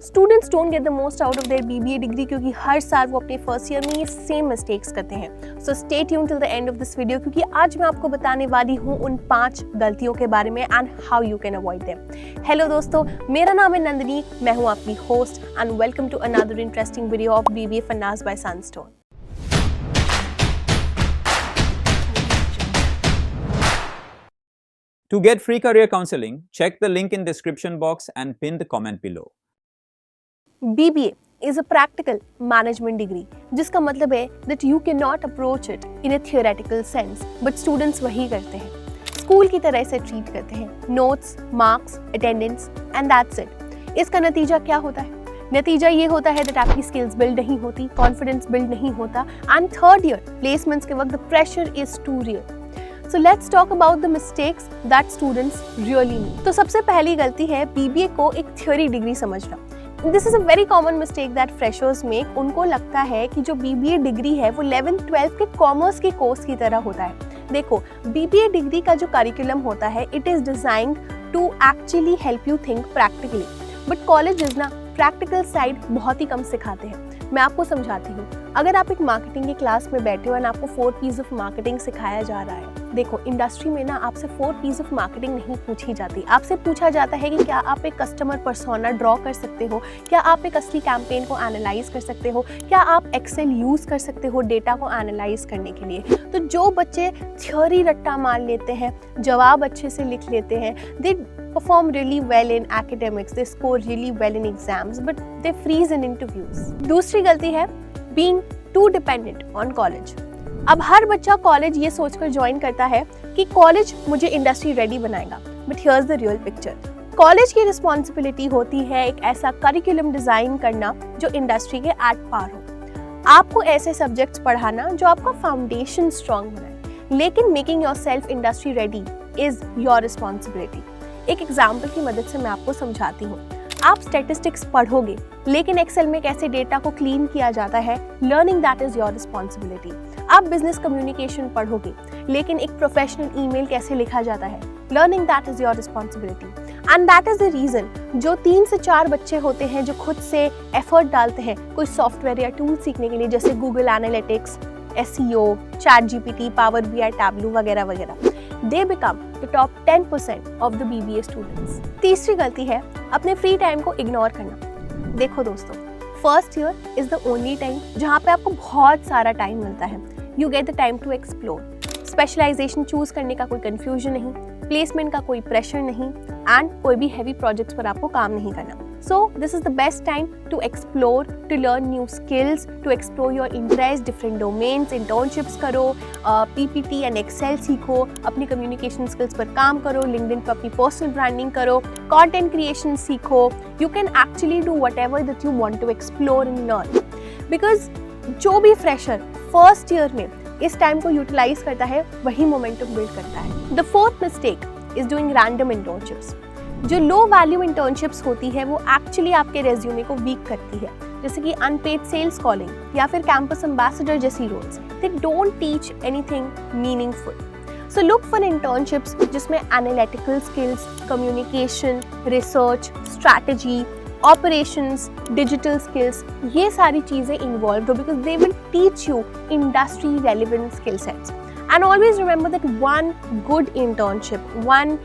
Students don't get the most out of their BBA degree क्योंकि हर साल वो अपने फर्स्ट ईयर में ये सेम मिस्टेक्स करते हैं। So stay tune till the end of this video क्योंकि आज मैं आपको बताने वाली हूँ उन 5 गलतियों के बारे में and how you can avoid them. Hello दोस्तों, मेरा नाम है नंदिनी, मैं हूँ आपकी host and welcome to another interesting video of BBA फन्नास by Sunstone. To get free career counseling, check the link in description box and pin the comment below. BBA is a practical management degree, जिसका मतलब है that you cannot approach it in a theoretical sense, but students वही करते हैं, school की तरह से treat करते हैं, notes, marks, attendance and that's it। इसका नतीजा क्या होता है? नतीजा ये होता है that आपकी skills build नहीं होती, confidence build नहीं होता and third year placements के वक्त the pressure is too real। So let's talk about the mistakes that students really make। तो सबसे पहली गलती है BBA को एक थ्योरी डिग्री समझना। This is a very common mistake that freshers make। उनको लगता है कि जो BBA डिग्री है वो 11th 12th के कॉमर्स के कोर्स की तरह होता है। देखो, BBA डिग्री का जो करिकुलम होता है it is designed to actually help you think practically, but colleges ना प्रैक्टिकल साइड बहुत ही कम सिखाते हैं। मैं आपको समझाती हूँ। अगर आप एक मार्केटिंग की क्लास में बैठे हो और आपको 4 P's ऑफ मार्केटिंग सिखाया जा रहा है, देखो इंडस्ट्री में ना आपसे 4 P's ऑफ मार्केटिंग नहीं पूछी जाती। आपसे पूछा जाता है कि क्या आप एक कस्टमर पर्सोना ड्रॉ कर सकते हो, क्या आप एक असली कैंपेन को एनालाइज कर सकते हो, क्या आप एक्सेल यूज कर सकते हो डेटा को एनालाइज करने के लिए। तो जो बच्चे थ्योरी रट्टा मार लेते हैं, जवाब अच्छे से लिख लेते हैं, दे perform really well in academics, they score really well in exams, but they freeze in interviews। दूसरी गलती है being too dependent on college। अब हर बच्चा कॉलेज ये सोचकर ज्वाइन करता है कि कॉलेज मुझे इंडस्ट्री रेडी बनाएगा, but here's the real picture. College की रिस्पॉन्सिबिलिटी होती है एक ऐसा करिकुलम डिजाइन करना जो इंडस्ट्री के एट पार हो। आपको ऐसे सब्जेक्ट्स पढ़ाना जो आपका फाउंडेशन स्ट्रॉन्ग बनाए, लेकिन making yourself industry ready is your responsibility. एक एग्जाम्पल की मदद से मैं आपको समझाती हूँ। आप स्टैटिस्टिक्स पढ़ोगे, लेकिन एक्सेल में कैसे डेटा को क्लीन किया जाता है, learning that is your responsibility. आप बिजनेस कम्युनिकेशन पढ़ोगे, लेकिन एक प्रोफेशनल ईमेल कैसे लिखा जाता है, learning that is your responsibility. And that is the reason जो 3 से 4 बच्चे होते हैं जो खुद से एफर्ट डालते हैं कोई सॉफ्टवेयर या टूल सीखने के लिए, जैसे Google analytics, SEO, ChatGPT, Power BI, Tableau वगैरह वगैरह, they become the top 10% of the BBA students। तीसरी गलती है अपने फ्री टाइम को इग्नोर करना। देखो दोस्तों, first year is the only time जहाँ पे आपको बहुत सारा टाइम मिलता है। You get the time to explore. Specialization choose करने का कोई कंफ्यूजन नहीं, प्लेसमेंट का कोई प्रेशर नहीं एंड कोई भी हैवी प्रोजेक्ट्स पर आपको काम नहीं करना। So this is the best time to explore, to learn new skills, to explore your interest, different domains, internships करो, PPT and Excel सीखो, अपनी communication skills पर काम करो, LinkedIn पर अपनी personal branding करो, content creation सीखो। You can actually do whatever that you want to explore and learn, because जो भी fresher first year में इस टाइम को यूटिलाइज करता है वही मोमेंटम बिल्ड करता है। The fourth mistake is doing random internships. जो लो वैल्यू इंटर्नशिप्स होती है वो एक्चुअली आपके रेज्यूमे को वीक करती है, जैसे कि अनपेड सेल्स कॉलिंग या फिर कैंपस एम्बेसडर जैसी roles. They don't teach anything meaningful. So look for internships जिसमें analytical skills, communication, research, strategy, operations, digital skills, ये सारी चीज़ें इन्वॉल्व हो, because they will teach you industry relevant skill sets. And always remember that one good internship, one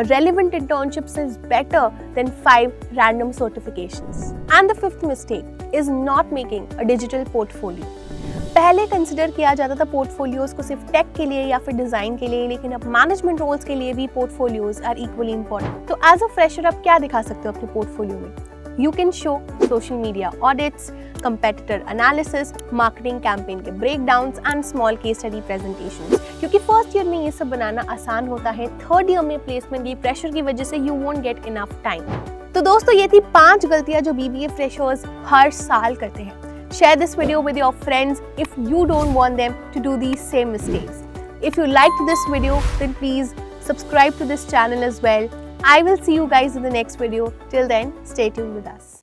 relevant internships is better than 5 random certifications। And the fifth mistake is not making a digital portfolio। पहले consider किया जाता था portfolios को सिर्फ take के लिए या फिर डिजाइन के लिए, लेकिन अब मैनेजमेंट रोल्स के लिए भी पोर्टफोलियोज आर इक्वली इंपॉर्टेंट। तो एज अ फ्रेशर आप क्या दिखा सकते हो अपने पोर्टफोलियो में? You can show social media audits, competitor analysis, marketing campaign के breakdowns and small case study presentations। क्योंकि फर्स्ट ईयर में ये सब बनाना आसान होता है, थर्ड ईयर में प्लेसमेंट की प्रेशर की वजह से you won't get enough time। तो दोस्तों ये थी 5 गलतियां जो BBA freshers हर साल करते हैं। Share this video with your friends if you don't want them to do these same mistakes। If you liked this video, then please subscribe to this channel as well। I will see you guys in the next video. Till then, stay tuned with us.